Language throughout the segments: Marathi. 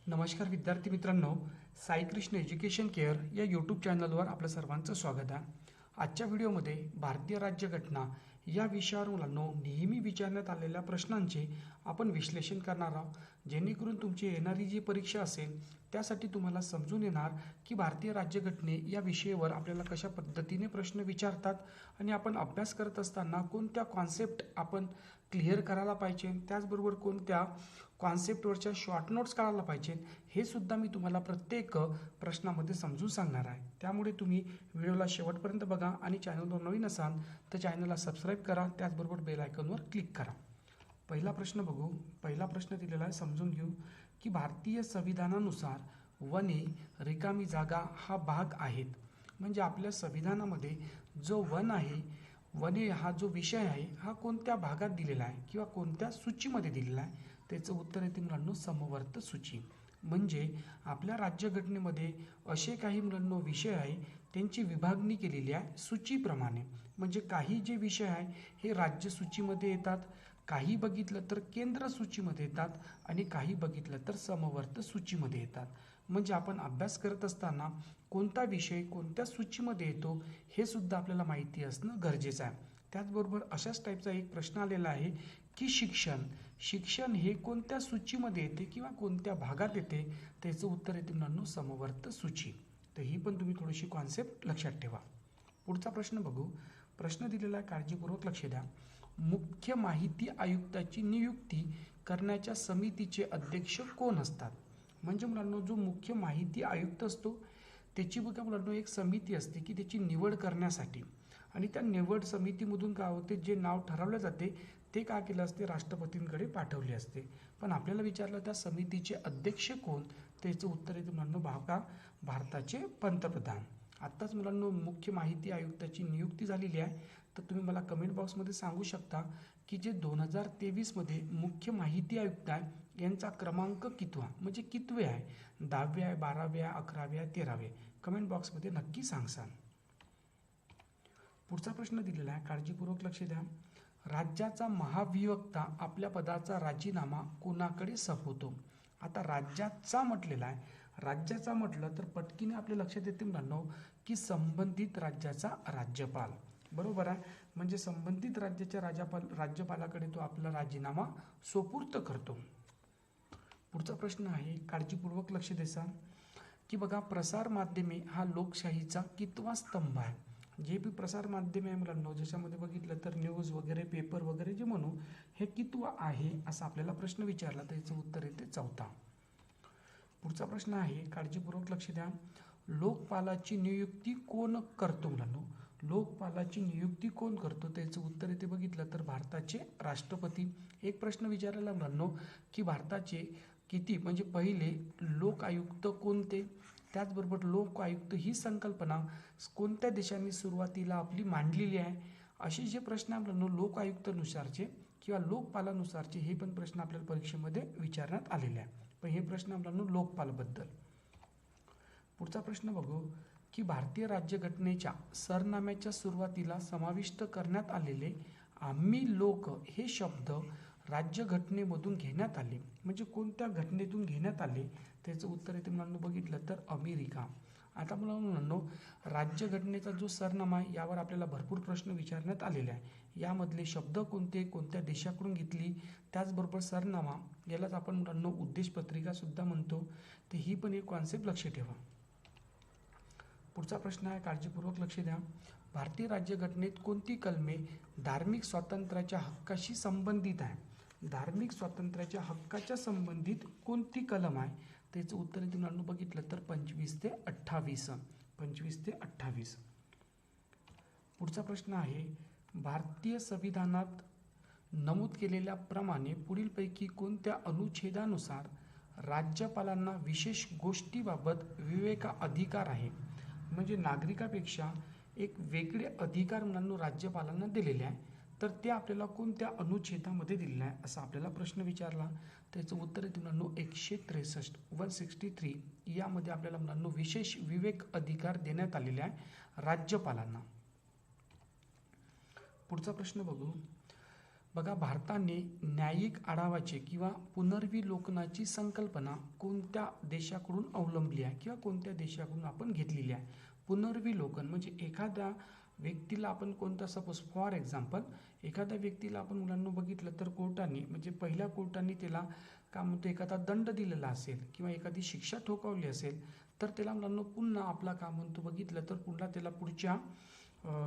नमस्कार विद्यार्थी मित्रांनो, साई कृष्ण एज्युकेशन केअर या यूट्यूब चॅनलवर आपलं सर्वांचं स्वागत आहे. आजच्या व्हिडिओमध्ये भारतीय राज्यघटना या विषयावर मुलांनो नेहमी विचारण्यात आलेल्या प्रश्नांचे आपण विश्लेषण करणार आहोत, जेणेकरून तुमची येणारी जी परीक्षा असेल त्यासाठी तुम्हाला समजून येणार की भारतीय राज्यघटने या विषयावर आपल्याला कशा पद्धतीने प्रश्न विचारतात आणि आपण अभ्यास करत असताना कोणत्या कॉन्सेप्ट आपण क्लिअर करायला पाहिजे, त्याचबरोबर कोणत्या कॉन्सेप्टवरच्या शॉर्ट नोट्स काढायला पाहिजे, हे सुद्धा मी तुम्हाला प्रत्येक प्रश्नामध्ये समजून सांगणार आहे. त्यामुळे तुम्ही व्हिडिओला शेवटपर्यंत बघा आणि चॅनलवर नवीन असाल तर चॅनलला सबस्क्राईब करा, त्याचबरोबर बेल आयकॉनवर क्लिक करा. पहिला प्रश्न बघू. पहिला प्रश्न दिलेला आहे, समजून घेऊ की भारतीय संविधानानुसार वने, रिकामी जागा हा भाग आहेत. म्हणजे आपल्या संविधानामध्ये जो वन आहे, वने हा जो विषय आहे हा कोणत्या भागात दिलेला आहे किंवा कोणत्या सूचीमध्ये दिलेला आहे, त्याचं उत्तर येते मुलांनो समवर्त सूची. म्हणजे आपल्या राज्यघटनेमध्ये असे काही मुलांनो विषय आहे त्यांची विभागणी केलेली आहे सूचीप्रमाणे. म्हणजे काही जे विषय आहे हे राज्य सूचीमध्ये येतात, काही बघितलं तर केंद्र सूचीमध्ये येतात आणि काही बघितलं तर समवर्त सूचीमध्ये येतात. म्हणजे आपण अभ्यास करत असताना कोणता विषय कोणत्या सूचीमध्ये येतो हे सुद्धा आपल्याला माहिती असणं गरजेचं आहे. त्याचबरोबर अशाच टाईपचा एक प्रश्न आलेला आहे की शिक्षण हे कोणत्या सूचीमध्ये येते किंवा कोणत्या भागात येते, त्याचं उत्तर येते मुलांनो समवर्त सूची. तर ही पण तुम्ही थोडीशी कॉन्सेप्ट लक्षात ठेवा. पुढचा प्रश्न बघू. प्रश्न दिलेला आहे, काळजीपूर्वक लक्ष द्या. मुख्य माहिती आयुक्ताची नियुक्ती करण्याच्या समितीचे अध्यक्ष कोण असतात? म्हणजे मुलांनो जो मुख्य माहिती आयुक्त असतो त्याची बघा मुलांनो एक समिती असते की त्याची निवड करण्यासाठी, आणि त्या निवड समितीमधून काय होते, जे नाव ठरवले जाते ते काय केलं असते, राष्ट्रपतींकडे पाठवले असते. पण आपल्याला विचारलं त्या समितीचे अध्यक्ष कोण, त्याचं उत्तर येते मुलांनो भारताचे पंतप्रधान. आत्ताच मुलांनो मुख्य माहिती आयुक्ताची नियुक्ती झालेली आहे. तर तुम्ही मला कमेंट बॉक्समध्ये सांगू शकता की जे 2023मध्ये मुख्य माहिती आयुक्त आहे यांचा क्रमांक कितवा, म्हणजे कितवे आहे, 10वे आहे, 12वे आहे, 11वे आहे, 13वे. कमेंट बॉक्समध्ये नक्की सांगसाल. पुढचा प्रश्न दिलेला आहे, काळजीपूर्वक लक्ष द्या. राज्याचा महाधिवक्ता आपल्या पदाचा राजीनामा कोणाकडे सोपवतो? आता राज्याचा म्हटलेला आहे, राज्याचा म्हटलं तर पटकीने आपल्या लक्षात येते मुलांनो की संबंधित राज्याचा राज्यपाल. बरोबर आहे. म्हणजे संबंधित राज्याच्या राज्यपालाकडे तो आपला राजीनामा सोपूर्द करतो. पुढचा प्रश्न आहे, काळजीपूर्वक लक्ष देसाल की बघा प्रसार माध्यमे हा लोकशाहीचा कितवा स्तंभ आहे? जे बी प्रसार माध्यम आहे मुलांनो, ज्याच्यामध्ये बघितलं तर न्यूज वगैरे, पेपर वगैरे जे म्हणू, हे कितवा आहे असा आपल्याला प्रश्न विचारला तर याचं उत्तर येते चौथा. पुढचा प्रश्न आहे, काळजीपूर्वक लक्ष द्या. लोकपालाची नियुक्ती कोण करतो मुलांनो? लोकपालाची नियुक्ती कोण करतो त्याचं उत्तर येते बघितलं तर भारताचे राष्ट्रपती. एक प्रश्न विचारलेला मुलांनो की भारताचे किती म्हणजे पहिले लोक आयुक्त कोणते, त्याचबरोबर लोक आयुक्त ही संकल्पना कोणत्या देशांनी सुरुवातीला आपली मांडलेली आहे, असे जे प्रश्न आपल्याला लोक आयुक्तानुसारचे किंवा लोकपालानुसारचे हे पण प्रश्न आपल्याला परीक्षेमध्ये विचारण्यात आलेले आहे. पण हे प्रश्न आपल्याला लोकपालबद्दल. पुढचा प्रश्न बघू की भारतीय राज्यघटनेच्या सरनाम्याच्या सुरुवातीला समाविष्ट करण्यात आलेले आम्ही लोक हे शब्द राज्यघटनेमधून घेण्यात आले, म्हणजे कोणत्या घटनेतून घेण्यात आले, त्याचं उत्तर येते मुलांनो बघितलं तर अमेरिका. आता मुलांनो राज्यघटनेचा जो सरनामा आहे यावर आपल्याला भरपूर प्रश्न विचारण्यात आलेले आहे. यामधले शब्द कोणते, कोणत्या देशाकडून घेतली, त्याचबरोबर सरनामा यालाच आपण मुलांनो उद्देशपत्रिका सुद्धा म्हणतो. तर ही पण एक कॉन्सेप्ट लक्ष ठेवा. पुढचा प्रश्न आहे, काळजीपूर्वक लक्ष द्या. भारतीय राज्यघटनेत कोणती कलमे धार्मिक स्वातंत्र्याच्या हक्काशी संबंधित आहे? धार्मिक स्वातंत्र्याच्या हक्काच्या संबंधित कोणती कलम आहे, त्याचं उत्तर येते मुलांनो बघितलं तर 25 ते 28. 25 ते 28. पुढचा प्रश्न आहे, भारतीय संविधानात नमूद केलेल्या प्रमाणे पुढीलपैकी कोणत्या अनुच्छेदानुसार राज्यपालांना विशेष गोष्टीबाबत विवेकाधिकार आहे? म्हणजे नागरिकापेक्षा एक वेगळे अधिकार मुलांना राज्यपालांना दिलेले आहे. तर ते आपल्याला कोणत्या अनुच्छेदामध्ये दिलेलं आहे असा आपल्याला प्रश्न विचारला. त्याचं उत्तर आहे मुलांनो 163 163 यामध्ये आपल्याला मुलांनो विशेष विवेक अधिकार देण्यात आलेले आहे राज्यपालांना. पुढचा प्रश्न बघू. बघा, भारताने न्यायिक आढावाचे किंवा पुनर्विलोकनाची संकल्पना कोणत्या देशाकडून अवलंबली आहे किंवा कोणत्या देशाकडून आपण घेतलेली आहे. पुनर्विलोकन म्हणजे एखाद्या व्यक्तीला आपण कोणता, सपोज फॉर एक्झाम्पल एखाद्या व्यक्तीला आपण मुलांना बघितलं तर कोर्टाने म्हणजे पहिल्या कोर्टाने त्याला काय म्हणतो एखादा दंड दिलेला असेल किंवा एखादी शिक्षा ठोकावली असेल तर त्याला मुलांना पुन्हा आपला काय म्हणतो बघितलं तर पुन्हा त्याला पुढच्या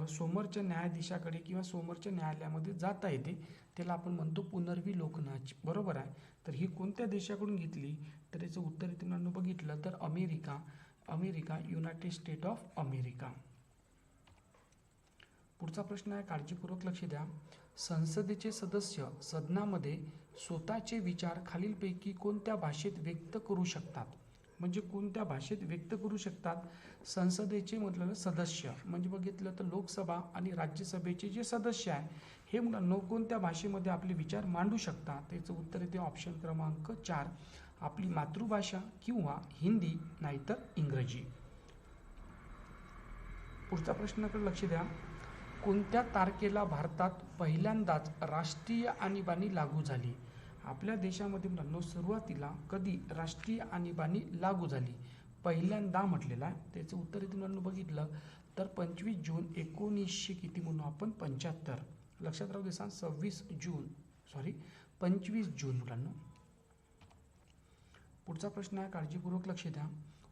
समोरच्या न्यायाधीशाकडे किंवा समोरच्या न्यायालयामध्ये जाता येते. त्याला आपण म्हणतो पुनर्विलोकनाची. बरोबर आहे. तर ही कोणत्या देशाकडून घेतली तर याचं उत्तर इथे मुलांना बघितलं तर America, United state of America. पुढचा प्रश्न आहे, काळजीपूर्वक लक्ष द्या. संसदेचे सदस्य सदनामध्ये स्वतःचे विचार खालीलपैकी कोणत्या भाषेत व्यक्त करू शकतात? म्हणजे कोणत्या भाषेत व्यक्त करू शकतात? संसदेचे म्हटलं सदस्य म्हणजे बघितलं तर लोकसभा आणि राज्यसभेचे जे सदस्य आहे हे मुलांना कोणत्या भाषेमध्ये आपले विचार मांडू शकतात? त्याचं उत्तर येते ऑप्शन क्रमांक 4, आपली मातृभाषा किंवा हिंदी नाहीतर इंग्रजी. पुढच्या प्रश्नाकडे लक्ष द्या. कोणत्या तारखेला भारतात पहिल्यांदाच राष्ट्रीय आणीबाणी लागू झाली? आपल्या देशामध्ये मुलांनो सुरुवातीला कधी राष्ट्रीय आणीबाणी लागू झाली पहिल्यांदा म्हटलेलं आहे. त्याचं उत्तर इथे मुलांनो बघितलं तर 25 जून 1900 किती म्हणून आपण 75. लक्षात राहू दे सांग 25 जून मुलांनो. पुढचा प्रश्न आहे, काळजीपूर्वक लक्ष द्या.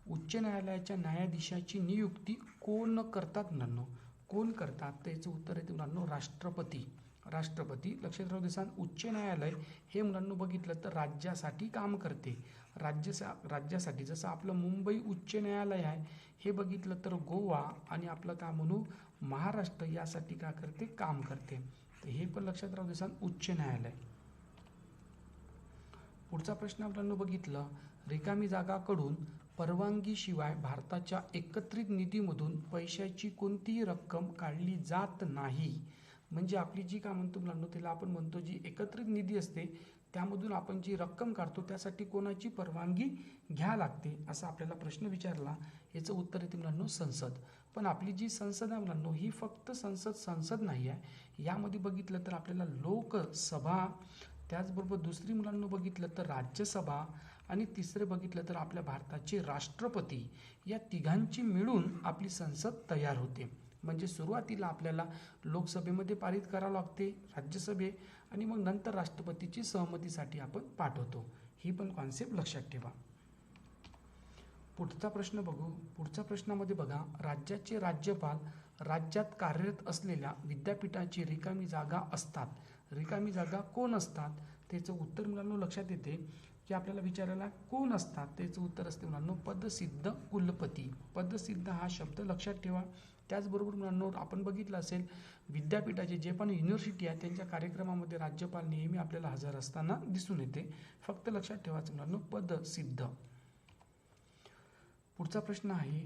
उच्च न्यायालयाच्या न्यायाधीशाची नियुक्ती कोण करतात मुलांनो? कोण करतात? त्याचं उत्तर येते मुलांनो राष्ट्रपती. लक्षात राहू दे सांग उच्च न्यायालय हे मुलांनो बघितलं तर राज्यासाठी काम करते. राज्यासाठी जसं आपलं मुंबई उच्च न्यायालय आहे हे बघितलं तर गोवा आणि आपलं काय म्हणू महाराष्ट्र यासाठी काय करते? काम करते. तर हे पण लक्षात राहू दे सांग उच्च न्यायालय. पुढचा प्रश्न आपल्याला बघितलं, रिकामी जागाकडून परवानगीशिवाय भारताच्या एकत्रित निधीमधून पैशाची कोणतीही रक्कम काढली जात नाही. म्हणजे आपली जी काय म्हणतो मुलांनो त्याला आपण म्हणतो जी एकत्रित निधी असते त्यामधून आपण जी रक्कम काढतो त्यासाठी कोणाची परवानगी घ्या लागते असा आपल्याला प्रश्न विचारला. याचं उत्तर येते मुलांनो संसद. पण आपली जी संसद आहे मुलांनो ही फक्त संसद नाही आहे. यामध्ये बघितलं तर आपल्याला लोकसभा, त्याचबरोबर दुसरी मुलांना बघितलं तर राज्यसभा आणि तिसरे बघितलं तर आपल्या भारताचे राष्ट्रपती या तिघांची मिळून आपली संसद तयार होते. म्हणजे सुरुवातीला आपल्याला लोकसभेमध्ये पारित करावं लागते राज्यसभे आणि मग नंतर राष्ट्रपतीची सहमतीसाठी आपण पाठवतो. ही पण कॉन्सेप्ट लक्षात ठेवा. पुढचा प्रश्न बघू. पुढच्या प्रश्नामध्ये बघा, राज्याचे राज्यपाल राज्यात कार्यरत असलेल्या विद्यापीठाची रिकामी जागा असतात. रिकामी जागा कोण असतात? त्याचं उत्तर मुलांनो लक्षात येते की आपल्याला विचारायला कोण असतात. त्याचं उत्तर असते मुलांनो पदसिद्ध कुलपती. पदसिद्ध हा शब्द लक्षात ठेवा. त्याचबरोबर मुलांनो आपण बघितलं असेल विद्यापीठाचे जे पण युनिव्हर्सिटी आहे त्यांच्या कार्यक्रमामध्ये राज्यपाल नेहमी आपल्याला हजर असताना दिसून येते. फक्त लक्षात ठेवायचं मुलांनो पदसिद्ध. पुढचा प्रश्न आहे,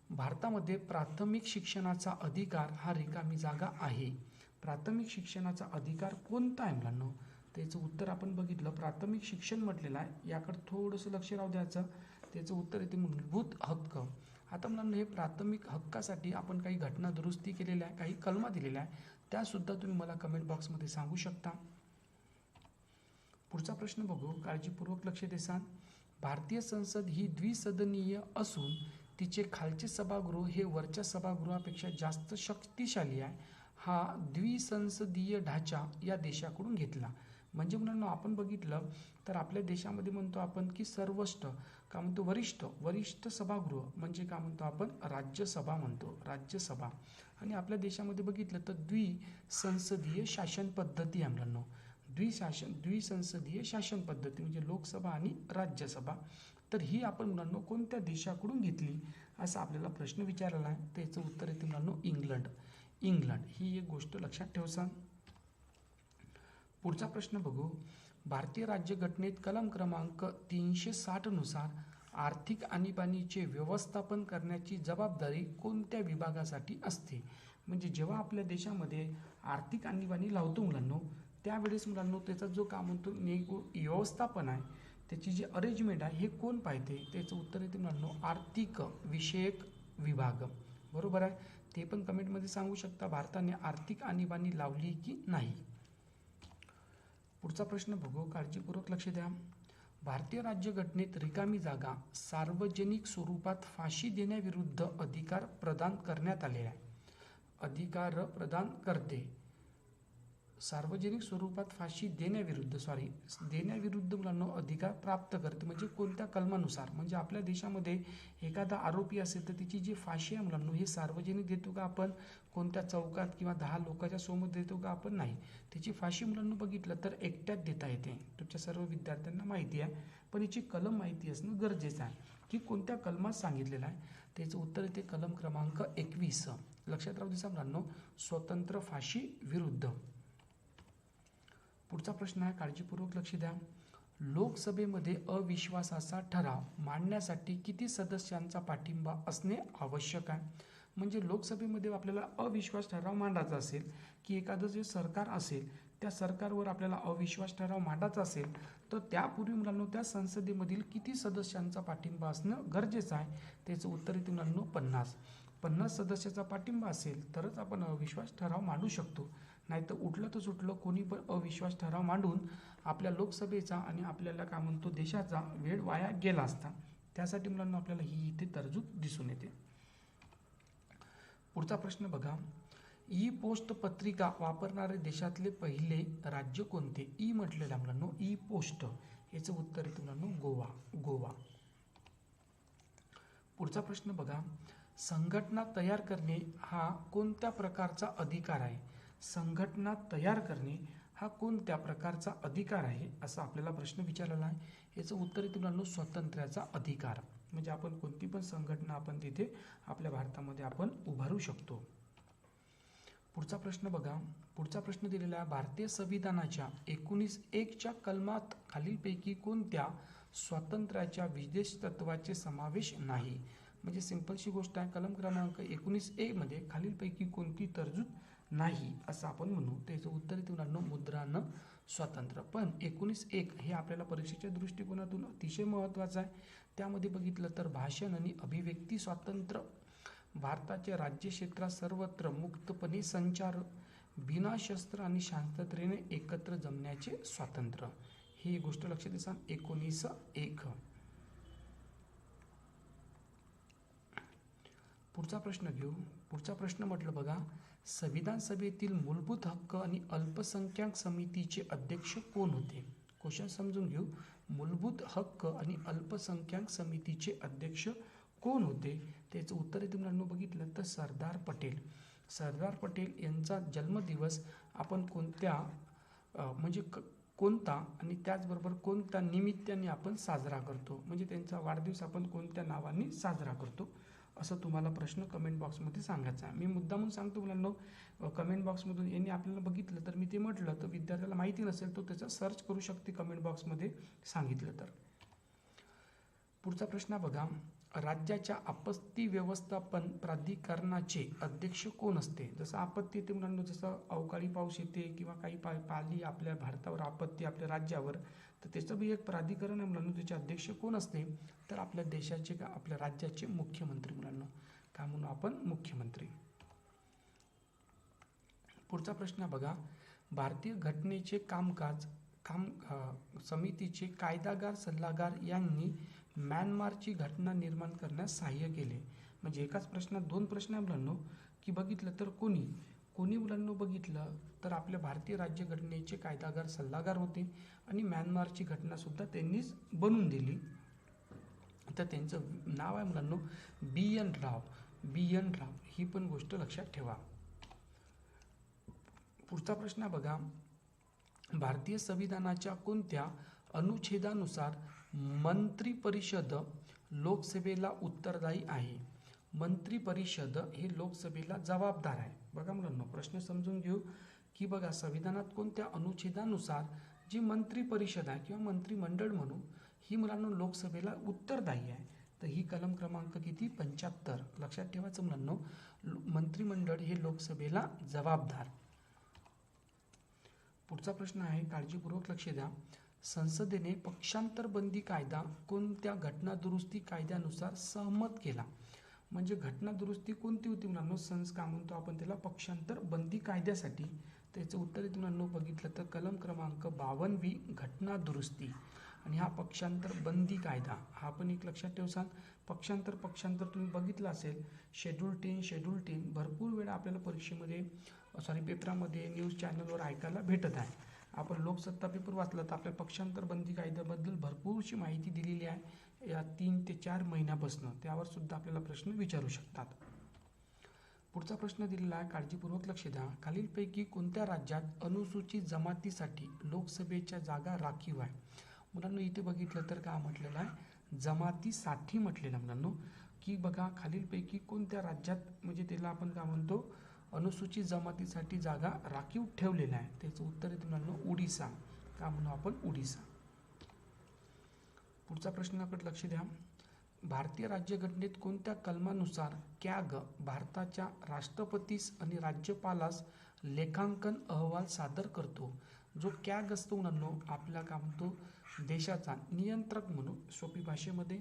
भारतामध्ये प्राथमिक शिक्षणाचा अधिकार हा रिकामी जागा आहे. प्राथमिक शिक्षणाचा अधिकार कोणता आहे मुलांनो? त्याचं उत्तर आपण बघितलं प्राथमिक शिक्षण म्हटलेलं आहे. याकडे थोडंसं लक्ष राहू द्यायचं. त्याचं उत्तर येते मूलभूत हक्क. आता मुलांना हे प्राथमिक हक्कासाठी आपण काही घटना दुरुस्ती केलेल्या आहे, काही कलमा दिलेल्या आहे, त्यासुद्धा तुम्ही मला कमेंट बॉक्समध्ये सांगू शकता. पुढचा प्रश्न बघू, काळजीपूर्वक लक्ष देसान. भारतीय संसद ही द्विसदनीय असून तिचे खालचे सभागृह हे वरच्या सभागृहापेक्षा जास्त शक्तिशाली आहे. हा द्विसंसदीय ढाचा या देशाकडून घेतला. म्हणजे मुलांना आपण बघितलं तर आपल्या देशामध्ये म्हणतो आपण की सर्वोच्च का म्हणतो वरिष्ठ सभागृह म्हणजे काय म्हणतो आपण राज्यसभा म्हणतो, राज्यसभा. आणि आपल्या देशामध्ये बघितलं तर द्विसंसदीय शासन पद्धती आहे मुलांना. द्विसंसदीय शासन पद्धती म्हणजे लोकसभा आणि राज्यसभा. तर ही आपण मुलांना कोणत्या देशाकडून घेतली असा आपल्याला प्रश्न विचारला आहे. त्याचं उत्तर येते मुलांना इंग्लंड. ही एक गोष्ट लक्षात ठेवसान. पुढचा प्रश्न बघू. भारतीय राज्यघटनेत कलम क्रमांक 360 नुसार आर्थिक आणीबाणीचे व्यवस्थापन करण्याची जबाबदारी कोणत्या विभागासाठी असते? म्हणजे जेव्हा आपल्या देशामध्ये आर्थिक आणीबाणी लावतो मुलांनो त्यावेळेस मुलांनो त्याचा जो काय म्हणतो व्यवस्थापन आहे त्याची जी अरेंजमेंट आहे हे कोण पाहते? त्याचं उत्तर येते मुलांनो आर्थिक विषयक विभाग. बरोबर आहे. ते पण कमेंटमध्ये सांगू शकता भारताने आर्थिक आणीबाणी लावली की नाही. पुढचा प्रश्न बघू, काळजीपूर्वक लक्ष द्या. भारतीय राज्यघटनेत रिकामी जागा सार्वजनिक स्वरूपात फाशी देण्याविरुद्ध अधिकार प्रदान करण्यात आलेला आहे. अधिकार प्रदान करते. सार्वजनिक स्वरूपात फाशी देण्याविरुद्ध मुलांना अधिकार प्राप्त करते. म्हणजे कोणत्या कलमानुसार, म्हणजे आपल्या देशामध्ये एखादा आरोपी असेल तर त्याची जी फाशी आहे मुलांना हे सार्वजनिक देतो का आपण, कोणत्या चौकात किंवा 10 लोकांच्या समोर देतो का आपण, नाही. त्याची फाशी मुलांना बघितलं तर एकट्यात देता येते. तुमच्या सर्व विद्यार्थ्यांना माहिती आहे, पण याची कलम माहिती असणं गरजेचं आहे की कोणत्या कलमात सांगितलेलं आहे. त्याचं उत्तर येते कलम क्रमांक 21. लक्षात राहू द्या मुलांना, स्वतंत्र फाशी विरुद्ध. पुढचा प्रश्न आहे, काळजीपूर्वक लक्ष द्या. लोकसभेमध्ये अविश्वासाचा ठराव मांडण्यासाठी किती सदस्यांचा पाठिंबा असणे आवश्यक आहे. म्हणजे लोकसभेमध्ये आपल्याला अविश्वास ठराव मांडायचा असेल की एखादं जे सरकार असेल त्या सरकारवर आपल्याला अविश्वास ठराव मांडायचा असेल तर त्यापूर्वी मुलांना त्या संसदेमधील किती सदस्यांचा पाठिंबा असणं गरजेचं आहे. त्याचं उत्तर येते मुलांना 50 सदस्याचा पाठिंबा असेल तरच आपण अविश्वास ठराव मांडू शकतो. नाही तर उठलं तर सुटलं कोणी पण अविश्वास ठराव मांडून आपल्या लोकसभेचा आणि आपल्याला काय म्हणतो देशाचा वेळ वाया गेला असता. त्यासाठी मुलांना आपल्याला ही इथे तरतूद दिसून येते. पुढचा प्रश्न बघा, ई पोस्ट पत्रिका वापरणारे देशातले पहिले राज्य कोणते. ई म्हटलेलं मुलांना ई पोस्ट, याचं उत्तर आहे मुलांना गोवा. पुढचा प्रश्न बघा, संघटना तयार करणे हा कोणत्या प्रकारचा अधिकार आहे. संघटना तयार करणे हा कोणत्या प्रकारचा अधिकार आहे असा आपल्याला प्रश्न विचारलेला आहे. याचं उत्तर आहे मुलांना स्वातंत्र्याचा अधिकार. म्हणजे आपण कोणती पण संघटना आपण तिथे आपल्या भारतामध्ये आपण उभारू शकतो. पुढचा प्रश्न बघा, पुढचा प्रश्न दिलेला आहे, भारतीय संविधानाच्या 19(1) कलमात खालीलपैकी कोणत्या स्वातंत्र्याच्या विशेष तत्वाचे समावेश नाही. म्हणजे सिंपलशी गोष्ट आहे, कलम क्रमांक 19(a) मध्ये खालीलपैकी कोणती तरतूद नाही असं आपण म्हणू. त्याचं उत्तर येते मुलांना मुद्रण स्वातंत्र्य. पण 19(1) हे आपल्याला परीक्षेच्या दृष्टिकोनातून अतिशय महत्त्वाचं आहे. त्यामध्ये बघितलं तर भाषण आणि अभिव्यक्ती स्वातंत्र्य, भारताच्या राज्य क्षेत्रात सर्वत्र मुक्तपणे संचार, बिना शस्त्र आणि शांततेने एकत्र जमण्याचे स्वातंत्र्य, ही गोष्ट लक्षात घ्या. 19(1). पुढचा प्रश्न घेऊ. पुढचा प्रश्न म्हटलं बघा, संविधान सभेतील मूलभूत हक्क आणि अल्पसंख्याक समितीचे अध्यक्ष कोण होते. क्वेश्चन समजून घेऊ. मूलभूत हक्क आणि अल्पसंख्याक समितीचे अध्यक्ष कोण होते. त्याचं उत्तर येते मुलांना बघितलं तर सरदार पटेल. सरदार पटेल यांचा जन्मदिवस आपण कोणत्या म्हणजे कोणता आणि त्याचबरोबर कोणत्या निमित्ताने आपण साजरा करतो, म्हणजे त्यांचा वाढदिवस आपण कोणत्या नावाने साजरा करतो असं तुम्हाला प्रश्न कमेंट बॉक्समध्ये सांगायचा आहे. मी मुद्दामून सांगतो मुलांना, कमेंट बॉक्समधून यांनी आपल्याला बघितलं तर मी ते म्हटलं तर विद्यार्थ्याला माहिती नसेल तो त्याचा सर्च करू शकते कमेंट बॉक्समध्ये सांगितलं तर. पुढचा प्रश्न बघा, राज्याच्या आपत्ती व्यवस्थापन प्राधिकरणाचे अध्यक्ष कोण असते. जसं आपत्ती येते मुलांना, जसं अवकाळी पाऊस येते किंवा काही पाली आपल्या भारतावर आपत्ती आपल्या राज्यावर, तर त्याचं बी एक प्राधिकरण आहे मुलांना. त्याचे अध्यक्ष कोण असते तर आपल्या देशाचे का आपल्या राज्याचे मुख्यमंत्री मुलांना, काय म्हणून आपण मुख्यमंत्री. पुढचा प्रश्न बघा, भारतीय घटनेचे कामकाज समितीचे कायदागार सल्लागार यांनी म्यानमारची घटना निर्माण करण्यास सहाय्य केले. म्हणजे एकाच प्रश्नात 2 प्रश्न आहे मुलांना की बघितलं तर कोणी मुलांना बघितलं तर आपल्या भारतीय राज्यघटनेचे कायदागार सल्लागार होते आणि म्यानमारची घटनासुद्धा त्यांनीच बनवून दिली. तर त्यांचं नाव आहे मुलांना BN राव. ही पण गोष्ट लक्षात ठेवा. पुढचा प्रश्न बघा, भारतीय संविधानाच्या कोणत्या अनुच्छेदानुसार मंत्रिपरिषद लोकसभेला उत्तरदायी आहे. मंत्रिपरिषद हे लोकसभेला जबाबदार आहे. बघा मुलांना, प्रश्न समजून घेऊ की बघा संविधानात कोणत्या अनुच्छेदानुसार जी मंत्रिपरिषद आहे किंवा मंत्रिमंडळ म्हणू ही मुलांना लोकसभेला उत्तरदायी आहे. तर ही कलम क्रमांक किती 75. लक्षात ठेवायचं मुलांना, मंत्रिमंडळ हे लोकसभेला जबाबदार. पुढचा प्रश्न आहे, काळजीपूर्वक लक्ष द्या. संसदेने पक्षांतर बंदी कायदा कोणत्या घटना दुरुस्ती कायद्यानुसार सहमत केला. म्हणजे घटना दुरुस्ती कोणती होती मुलांना, काय म्हणतो आपण त्याला पक्षांतर बंदी कायद्यासाठी. त्याचं उत्तर आहे मुलांनो बघितलं तर कलम क्रमांक 52वी घटना दुरुस्ती. आणि हा पक्षांतर बंदी कायदा, हा पण एक लक्षात ठेवसान. पक्षांतर तुम्ही बघितलं असेल, शेड्यूल 10 भरपूर वेळा आपल्याला परीक्षेमध्ये पेपरामध्ये न्यूज चॅनलवर ऐकायला भेटत आहे. आपण लोकसत्ता पेपर वाचला तर आपल्या पक्षांतर बंदी कायद्याबद्दल भरपूरशी माहिती दिलेली आहे या 3 ते 4 महिन्यापासून. त्यावर सुद्धा आपल्याला प्रश्न विचारू शकतात. पुढचा प्रश्न दिलेला आहे, काळजीपूर्वक लक्ष द्या. खालीलपैकी कोणत्या राज्यात अनुसूचित जमातीसाठी लोकसभेच्या जागा राखीव आहे? मुलांनो इथे बघितलं तर काय म्हटलेलं आहे, जमातीसाठी म्हटलेलं आहे मुलांनो, की बघा खालीलपैकी कोणत्या राज्यात म्हणजे त्याला आपण काय म्हणतो, अनुसूचित जमातीसाठी जागा राखीव ठेवलेल्या आहे. त्याचं उत्तर आहे मुलांनो उडीसा. का म्हणू आपण उडीसा. पुढचा प्रश्नाकडे लक्ष द्या. भारतीय राज्यघटनेत कोणत्या कलमानुसार कॅग भारताच्या राष्ट्रपतीस आणि राज्यपालास लेखांकन अहवाल सादर करतो? जो कॅग असतो मुलांनो आपला काय म्हणतो देशाचा नियंत्रक म्हणून सोपी भाषेमध्ये,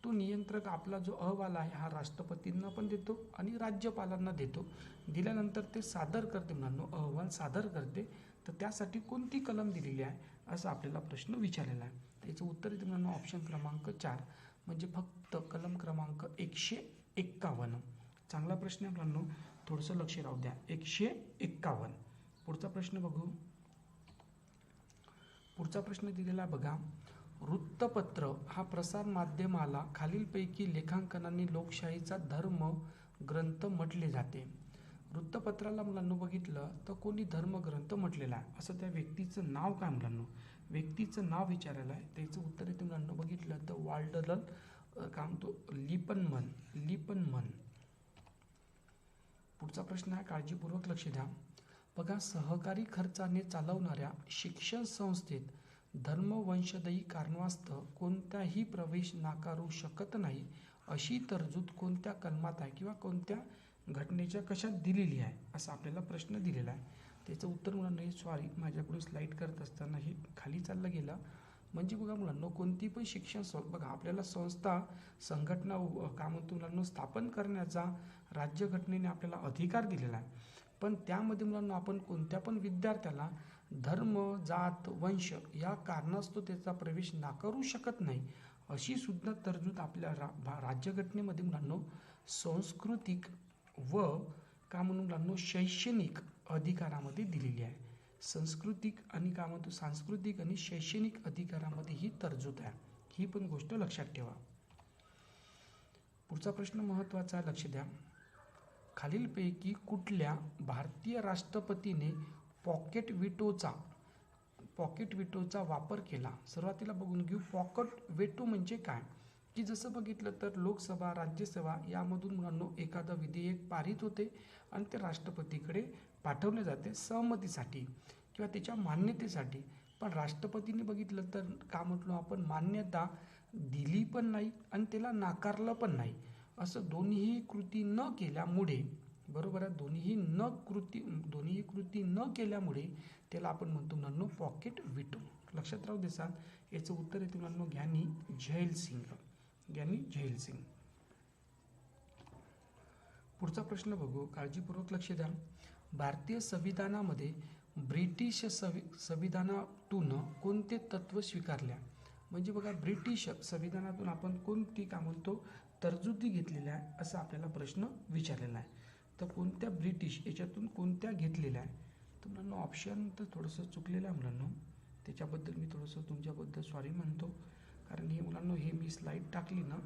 तो नियंत्रक आपला जो अहवाल आहे हा राष्ट्रपतींना पण देतो आणि राज्यपालांना देतो. दिल्यानंतर ते सादर करते मुलांनो, अहवाल सादर करते. तर त्यासाठी कोणती कलम दिलेली आहे असा आपल्याला प्रश्न विचारलेला आहे. त्याचं उत्तर आहे मुलांनो ऑप्शन क्रमांक 4 म्हणजे फक्त कलम क्रमांक 151. चांगला प्रश्न आहे मुलांनो, थोडंसं लक्ष राहू द्या. 151. पुढचा प्रश्न बघू. पुढचा प्रश्न दिलेला बघा, वृत्तपत्र हा प्रसार माध्यमाला खालीलपैकी लेखांकनाने लोकशाहीचा धर्म ग्रंथ म्हटले जाते. वृत्तपत्राला मुलांनो बघितलं तर कोणी धर्मग्रंथ म्हटलेला आहे, असं त्या व्यक्तीचं नाव काय मुलांनो, व्यक्तीचं नाव विचारायला आहे. त्याचं उत्तर आहे मुलांनो बघितलं तर वाल्डरल काय म्हणतो लिपनमन. पुढचा प्रश्न आहे, काळजीपूर्वक लक्ष द्या. बघा सहकारी खर्चाने चालवणाऱ्या शिक्षण संस्थेत धर्मवंशदयी कारणास्तव कोणताही प्रवेश नाकारू शकत नाही अशी तरतूद कोणत्या कलमात आहे किंवा कोणत्या घटनेच्या कशात दिलेली आहे असा आपल्याला प्रश्न दिलेला आहे. त्याचं उत्तर मुलांना सॉरी माझ्याकडून स्लाईड करत असताना हे खाली चाललं गेलं. म्हणजे बघा मुलांना कोणती पण शिक्षण बघा आपल्याला संस्था संघटना काय म्हणतो मुलांना स्थापन करण्याचा राज्यघटनेने आपल्याला अधिकार दिलेला आहे. पण त्यामध्ये मुलांना आपण कोणत्या पण विद्यार्थ्याला धर्म जात वंश या कारणास्तव त्याचा प्रवेश नाकारू शकत नाही अशी सुद्धा तरतूद आपल्या राज्यघटनेमध्ये मुलांना सांस्कृतिक व काय म्हणून मुलांना शैक्षणिक अधिकारामध्ये दिलेली आहे. सांस्कृतिक आणि शैक्षणिक अधिकारामध्ये ही तरतूद आहे. ही पण गोष्ट लक्षात ठेवा. पुढचा प्रश्न महत्त्वाचा आहे, लक्ष द्या. खालीलपैकी कुठल्या भारतीय राष्ट्रपतीने पॉकेट विटोचा वापर केला? सुरुवातीला बघून घेऊ पॉकेट वेटो म्हणजे काय, की जसं बघितलं तर लोकसभा राज्यसभा यामधून मुलांनो एखादं विधेयक पारित होते आणि ते राष्ट्रपतीकडे पाठवले जाते सहमतीसाठी किंवा त्याच्या मान्यतेसाठी. पण राष्ट्रपतीने बघितलं तर का म्हटलो आपण मान्यता दिली पण नाही आणि त्याला नाकारलं पण नाही. असं दोन्ही कृती न केल्यामुळे, बरोबर आहे, दोन्ही कृती न केल्यामुळे त्याला आपण म्हणतो मुलांनो पॉकेट विटो. लक्षात राहू देसाल. याचं उत्तर आहे मुलांनो ज्ञानी झैल सिंग. पुढचा प्रश्न बघू, काळजीपूर्वक लक्ष द्या. भारतीय संविधानामध्ये ब्रिटिश संविधानातून कोणते तत्व स्वीकारल्या? म्हणजे बघा ब्रिटिश संविधानातून आपण कोणती काय म्हणतो तरतुदी घेतलेल्या आहे असा आपल्याला प्रश्न विचारलेला आहे. तर कोणत्या ब्रिटिश याच्यातून कोणत्या घेतलेल्या आहे? तर मुलांना ऑप्शन तर थोडंसं चुकलेलं आहे मुलांना, त्याच्याबद्दल मी थोडंसं तुमच्याबद्दल सॉरी म्हणतो. कारण हे मुलांना हे मी स्लाईड टाकली ना,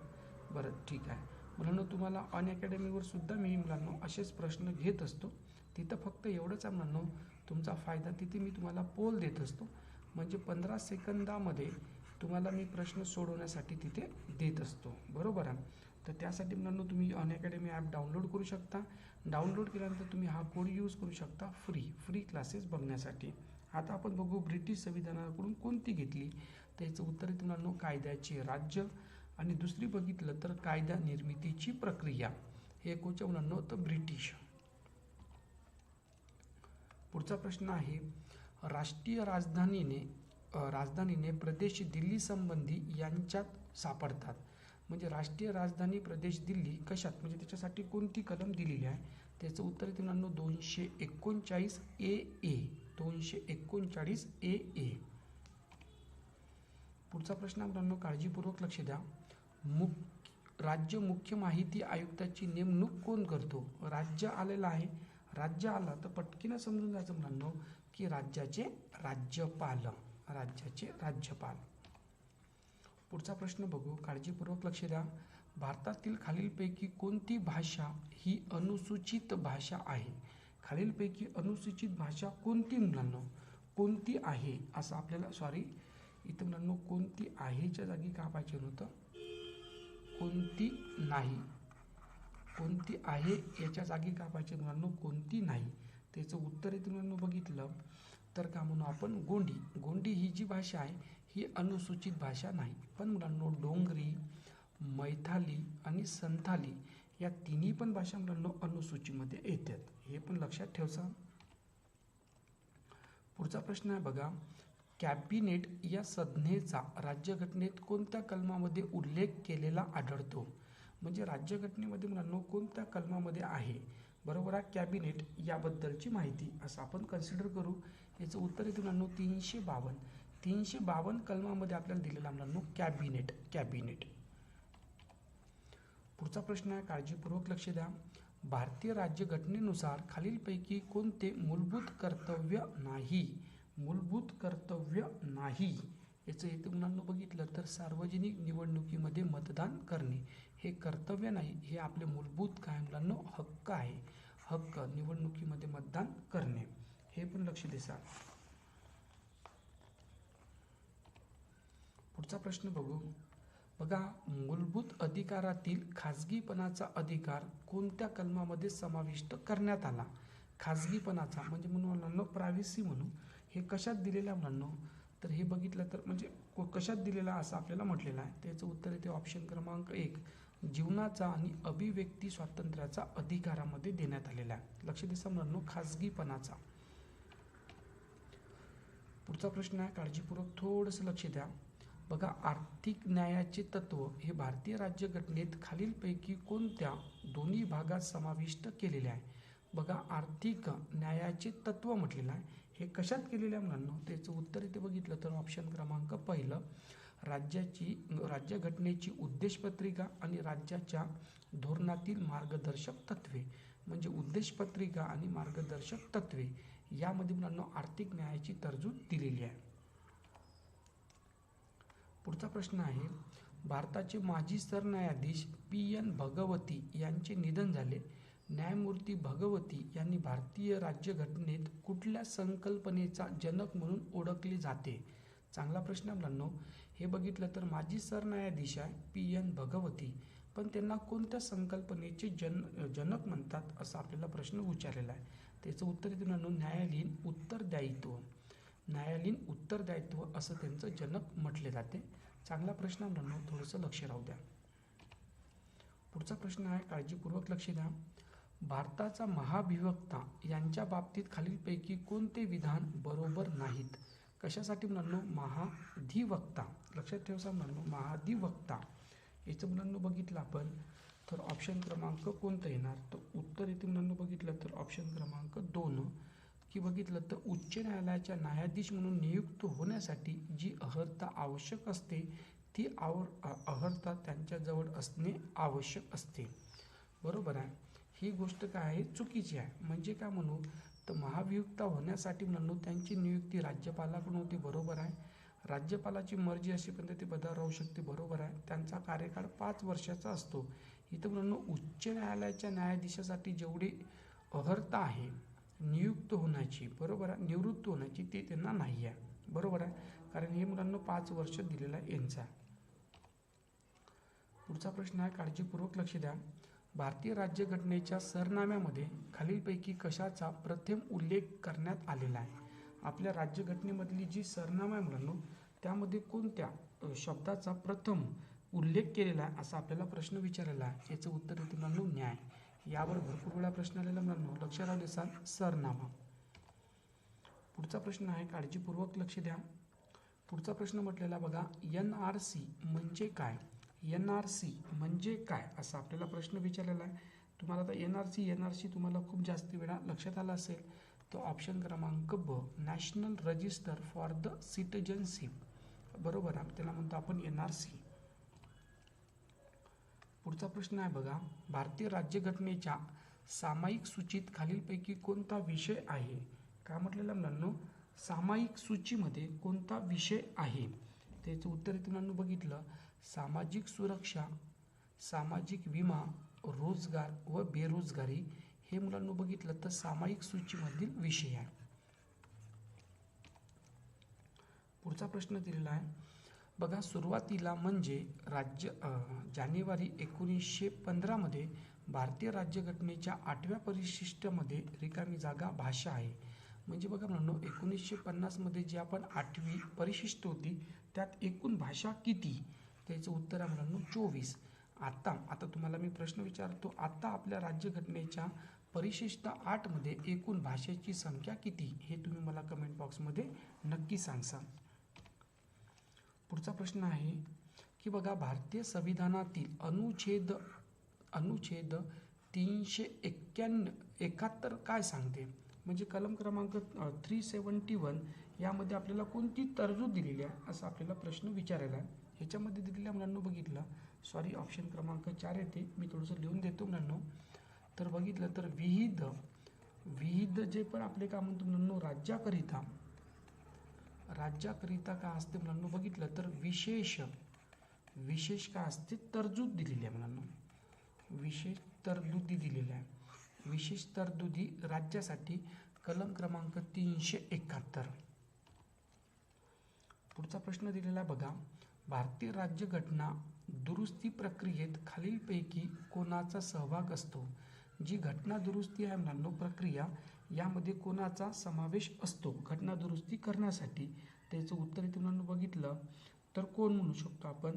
बरं ठीक आहे मुलांना. तुम्हाला अनअकॅडमीवर सुद्धा मी मुलांना असेच प्रश्न घेत असतो. तिथं फक्त एवढंच आहे मुलांना, तुमचा फायदा तिथे मी तुम्हाला पोल देत असतो. म्हणजे 15 सेकंदामध्ये तुम्हाला मी प्रश्न सोडवण्यासाठी तिथे देत असतो, बरोबर आहे. तर त्यासाठी मुलांना तुम्ही अनअकॅडमी ॲप डाउनलोड करू शकता. डाउनलोड केल्यानंतर तुम्ही हा कोड यूज करू शकता फ्री क्लासेस बघण्यासाठी. आता आपण बघू ब्रिटिश संविधानाकडून कोणती घेतली. त्याचं उत्तर आहे मुलांना कायद्याचे राज्य आणि दुसरी बघितलं तर कायदा निर्मितीची प्रक्रिया. हे कोणत्या मुलांना होतं ब्रिटिश. पुढचा प्रश्न आहे, राष्ट्रीय राजधानीने प्रदेश दिल्ली संबंधी यांच्यात सापडतात. म्हणजे राष्ट्रीय राजधानी प्रदेश दिल्ली कशात म्हणजे त्याच्यासाठी कोणती कलम दिलेली आहे? त्याचं उत्तर आहे मुलांना 239 AA 239 AA. पुढचा प्रश्न मुलांनो काळजीपूर्वक लक्ष द्या. राज्य मुख्य माहिती आयुक्ताची नेमणूक कोण करतो? राज्य आलेलं आहे. राज्य आलं तर पटकीनं समजून जायचं मुलांनो की राज्याचे राज्यपाल. पुढचा प्रश्न बघू, काळजीपूर्वक लक्ष द्या. भारतातील खालीलपैकी कोणती भाषा ही अनुसूचित भाषा आहे? खालीलपैकी अनुसूचित भाषा कोणती मुलांनो? कोणती आहे असं आपल्याला इथं मुलांनो कोणती आहेच्या जागी का पाहिजे नव्हतं? कोणती नाही. कोणती आहे याच्या जागी का पाहिजे मुलांनो? कोणती नाही. त्याचं उत्तर इथं मुलांनो बघितलं तर का म्हणू आपण गोंडी ही जी भाषा आहे ही अनुसूचित भाषा नाही. पण मुलांनो डोंगरी, मैथाली आणि संथाली या तिन्ही पण भाषा मुलांनो अनुसूचीमध्ये येतात. हे पण लक्षात ठेवसा. पुढचा प्रश्न आहे बघा, कॅबिनेट या संज्ञेचा राज्यघटनेत कोणत्या कलमामध्ये उल्लेख केलेला आढळतो? म्हणजे राज्यघटनेमध्ये मुलांनो कोणत्या कलमामध्ये आहे? बरोबर आहे, कॅबिनेट याबद्दलची माहिती असं आपण कन्सिडर करू. याचं उत्तर येते मुलांनो 352 कलमामध्ये आपल्याला दिलेला मुलांनो कॅबिनेट. पुढचा प्रश्न आहे, काळजीपूर्वक लक्ष द्या. भारतीय राज्यघटनेनुसार खालीलपैकी कोणते मूलभूत कर्तव्य नाही? याचं इथे मुलांनो बघितलं तर सार्वजनिक निवडणुकीमध्ये मतदान करणे हे कर्तव्य नाही, हे आपले मूलभूत काय मुलांनो हक्क आहे. हक्क निवडणुकीमध्ये मतदान करणे हे पण लक्ष द्या. पुढचा प्रश्न बघा, मूलभूत अधिकारातील खाजगीपणाचा अधिकार कोणत्या कलमामध्ये समाविष्ट करण्यात आला? खाजगीपणाचा म्हणजे मुलांनो प्रायव्हसी म्हणू. हे कशात दिलेलं आहे मुलांनो? तर हे बघितलं तर म्हणजे कशात दिलेला असं आपल्याला म्हटलेलं आहे. त्याचं उत्तर येते ऑप्शन क्रमांक 1, जीवनाचा आणि अभिव्यक्ती स्वातंत्र्याचा अधिकारामध्ये देण्यात आलेला आहे. लक्ष द्या मुलांनो खाजगीपणाचा. पुढचा प्रश्न आहे, काळजीपूर्वक थोडंसं लक्ष द्या. बघा, आर्थिक न्यायाचे तत्व हे भारतीय राज्यघटनेत खालीलपैकी कोणत्या दोन्ही भागात समाविष्ट केलेले आहे? बघा, आर्थिक न्यायाचे तत्व म्हटलेलं आहे. हे कशात केलेलं आहे मुलांनो? त्याचं उत्तर इथे बघितलं तर ऑप्शन क्रमांक 1, राज्यघटनेची उद्देशपत्रिका आणि राज्याच्या धोरणातील मार्गदर्शक तत्वे. म्हणजे उद्देशपत्रिका आणि मार्गदर्शक तत्वे यामध्ये मुलांनो आर्थिक न्यायाची तरतूद दिलेली आहे. पुढचा प्रश्न आहे, भारताचे माजी सरन्यायाधीश PN भगवती यांचे निधन झाले. न्यायमूर्ती भगवती यांनी भारतीय राज्यघटनेत कुठल्या संकल्पनेचा जनक म्हणून ओळखले जाते? चांगला प्रश्न मुलांनो. हे बघितलं तर माजी सरन्यायाधीश आहे PN भगवती, पण त्यांना कोणत्या संकल्पनेचे जनक म्हणतात असा आपल्याला प्रश्न विचारलेला आहे. त्याचं उत्तर इथे मुलांनो न्यायालयीन उत्तरदायित्व असं त्यांचं जनक म्हटले जाते. चांगला प्रश्न मुलांनो, थोडंसं लक्ष राहू द्या. पुढचा प्रश्न आहे, काळजीपूर्वक लक्ष द्या. भारताचा महाधिवक्ता यांच्या बाबतीत खालीलपैकी कोणते विधान बरोबर नाहीत? कशासाठी मुलांनो? महाधिवक्ता. लक्षात ठेवा मुलांनो, महाधिवक्ता याचं मुलांनो बघितलं आपण तर ऑप्शन क्रमांक कोणतं येणार? तर उत्तर इथे मुलांनो बघितलं तर ऑप्शन क्रमांक 2 की बघितलं तर उच्च न्यायालयाच्या न्यायाधीश म्हणून नियुक्त होण्यासाठी जी अर्हता आवश्यक असते ती अर्हता त्यांच्याजवळ असणे आवश्यक असते. बरोबर आहे. ही गोष्ट काय आहे? चुकीची आहे. म्हणजे काय म्हणू तर महाभियुक्ता होण्यासाठी म्हणून त्यांची नियुक्ती राज्यपालाकडून होती. बरोबर आहे. राज्यपालाची मर्जी असेपर्यंत ते पदावर राहू शकते. बरोबर आहे. त्यांचा कार्यकाळ 5 वर्षाचा असतो. इथं म्हणून उच्च न्यायालयाच्या न्यायाधीशासाठी जेवढी अर्हता आहे नियुक्त होण्याची, बरोबर आहे, निवृत्त होण्याची, ते त्यांना नाही आहे. बरोबर आहे. कारण हे मुलांना 5 वर्ष दिलेला आहे यांचा. पुढचा प्रश्न आहे, काळजीपूर्वक लक्ष द्या. भारतीय राज्यघटनेच्या सरनाम्यामध्ये खालीलपैकी कशाचा प्रथम उल्लेख करण्यात आलेला आहे? आपल्या राज्यघटनेमधली जी सरनामा आहे मुलांनो त्यामध्ये कोणत्या शब्दाचा प्रथम उल्लेख केलेला आहे असा आपल्याला प्रश्न विचारलेला आहे. याचं उत्तर येते मुलांनो न्याय. यावर भरपूर वेळा प्रश्न आलेला मुलांनो, लक्षात राहू द्या. सरनामा. पुढचा प्रश्न आहे, काळजीपूर्वक लक्ष द्या. पुढचा प्रश्न म्हटलेला बघा, NRC म्हणजे काय? NRC म्हणजे काय असा आपल्याला प्रश्न विचारलेला आहे. तुम्हाला आता NRC तुम्हाला खूप जास्त वेळा लक्षात आला असेल. तर ऑप्शन क्रमांक ब, national register for the citizenship. बरोबर आहे, त्याला म्हणतो आपण NRC. पुढचा प्रश्न आहे बघा, भारतीय राज्यघटनेच्या सामायिक सूचीत खालीलपैकी कोणता विषय आहे? काय म्हटलेलं मुलांनो, सामायिक सूचीमध्ये कोणता विषय आहे? त्याचं उत्तर इथे मुलांनो बघितलं, सामाजिक सुरक्षा, सामाजिक विमा, रोजगार व बेरोजगारी हे मुलांनो बघितलं तर सामायिक सूचीमधील विषय आहे. पुढचा प्रश्न दिलेला आहे बघा, सुरुवातीला म्हणजे जानेवारी 1915 मध्ये भारतीय राज्यघटनेच्या 8व्या परिशिष्टामध्ये रिकामी जागा भाषा आहे. म्हणजे बघा मुलांनो, 1950 मध्ये जी आपण 8वी परिशिष्ट होती त्यात एकूण भाषा किती? त्याचं उत्तर आहे मुलांनो 24. आता तुम्हाला मी प्रश्न विचारतो, आता आपल्या राज्यघटनेच्या परिशिष्ट 8 मध्ये एकूण भाषेची संख्या किती? हे तुम्ही मला कमेंट बॉक्समध्ये नक्की सांगा. पुढचा प्रश्न आहे की बघा, भारतीय संविधानातील अनुच्छेद 371 काय सांगते? म्हणजे कलम क्रमांक 371 यामध्ये आपल्याला कोणती तरतूद दिलेली आहे असं आपल्याला प्रश्न विचारायला आहे. ह्याच्यामध्ये दिलेल्या मुलांना बघितलं, सॉरी ऑप्शन क्रमांक 4 येते, मी थोडंसं लिहून देतो मुलांनो. तर बघितलं तर विहिध जे पण आपले काय म्हणतो मुलांनो, राज्याकरिता काय असते मुलांनो बघितलं तर विशेष काय असते, तरतूद दिलेली आहे मुलांनो, विशेष तरतुदी दिलेल्या आहे. विशेष तरतुदी राज्यासाठी कलम क्रमांक 371. पुढचा प्रश्न दिलेला बघा, भारतीय राज्यघटना दुरुस्ती प्रक्रियेत खालीलपैकी कोणाचा सहभाग असतो? जी घटना दुरुस्ती आहे मुलांनो प्रक्रिया, यामध्ये कोणाचा समावेश असतो घटना दुरुस्ती करण्यासाठी? त्याचं उत्तर इथे मुलांनो बघितलं तर कोण म्हणू शकतो आपण?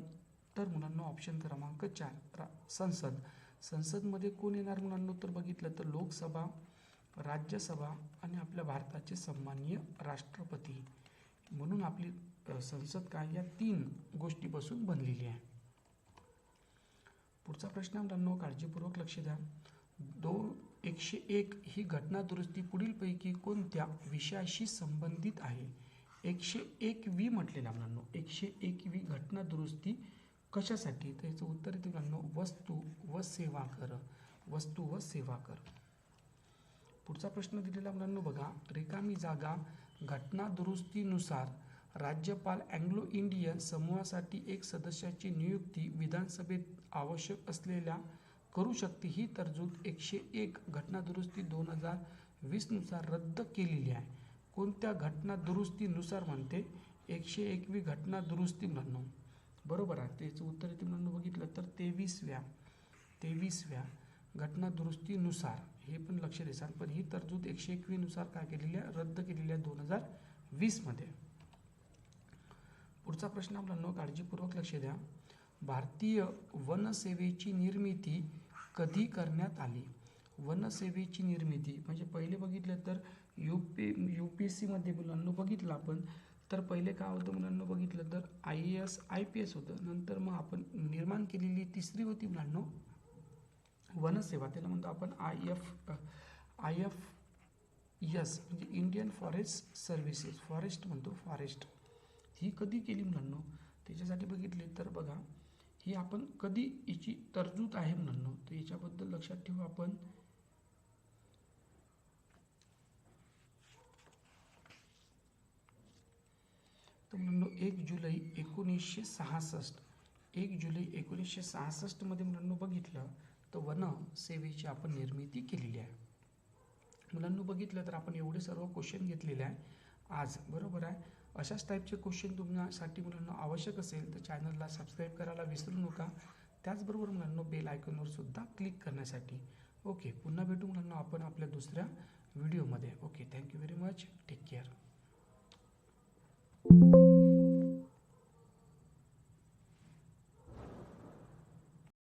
तर मुलांनो ऑप्शन क्रमांक 4 संसदमध्ये कोण येणार मुलांनो? तर बघितलं तर लोकसभा, राज्यसभा आणि आपल्या भारताचे सन्माननीय राष्ट्रपती. म्हणून आपली संसद काय या 3 गोष्टीपासून बनलेली आहे. पुढचा प्रश्न मुलांनो काळजीपूर्वक लक्ष द्या. 101 ही घटना दुरुस्ती पुढीलपैकी कोणत्या विषयाशी संबंधित आहे? 101वी म्हटलेला मुलांनो, 101वी घटना दुरुस्ती कशासाठी? त्याचं उत्तर येते मुलांनो वस्तू व सेवा कर. पुढचा प्रश्न दिलेला मुलांनो बघा, रिकामी जागा घटना दुरुस्तीनुसार राज्यपाल अँग्लो इंडियन समूहासाठी एक सदस्याची नियुक्ती विधानसभेत आवश्यक असलेल्या करू शकते. ही तरतूद 101 घटना दुरुस्ती 2020 नुसार रद्द केलेली आहे. कोणत्या घटना दुरुस्तीनुसार म्हणते? 101वी घटना दुरुस्ती मुलांनो. बरोबर आहे, त्याचं उत्तर इथे मुलांनो बघितलं तर 23व्या घटना दुरुस्तीनुसार. हे पण लक्ष द्याल, पण ही तरतूद 101वी नुसार काय केलेली आहे? रद्द केलेली आहे 2020 मध्ये. पुढचा प्रश्न मुलांनो काळजीपूर्वक लक्ष द्या. भारतीय वनसेवेची निर्मिती कधी करण्यात आली? वनसेवेची निर्मिती म्हणजे पहिले बघितलं तर UPSC मध्ये मुलांनो बघितलं आपण तर पहिले काय होतं मुलांनो बघितलं तर IAS IPS होतं. नंतर मग आपण निर्माण केलेली तिसरी होती मुलांनो वनसेवा, त्याला म्हणतो आपण IFS म्हणजे इंडियन फॉरेस्ट सर्व्हिसेस, फॉरेस्ट म्हणतो फॉरेस्ट. ही कधी केली मुलांनो? त्याच्यासाठी बघितले तर बघा, ही आपण कधी याची तरतूद आहे मुलांनो, तर याच्याबद्दल लक्षात ठेवू आपण. तर मुलांनो 1 जुलै 1966 मध्ये मुलांनो बघितलं तर वन सेवेची आपण निर्मिती केलेली आहे. मुलांनो बघितलं तर आपण एवढे सर्व क्वेश्चन घेतलेले आहे आज. बरोबर आहे, अशाच टाईपचे क्वेश्चन तुमच्यासाठी मुलांना आवश्यक असेल तर चॅनलला सबस्क्राईब करायला विसरू नका. त्याचबरोबर मुलांनो बेल आयकॉनवर सुद्धा क्लिक करण्यासाठी. ओके, पुन्हा भेटू मुलांना आपण आपल्या दुसऱ्या व्हिडिओमध्ये. Okay, thank you very much, take care.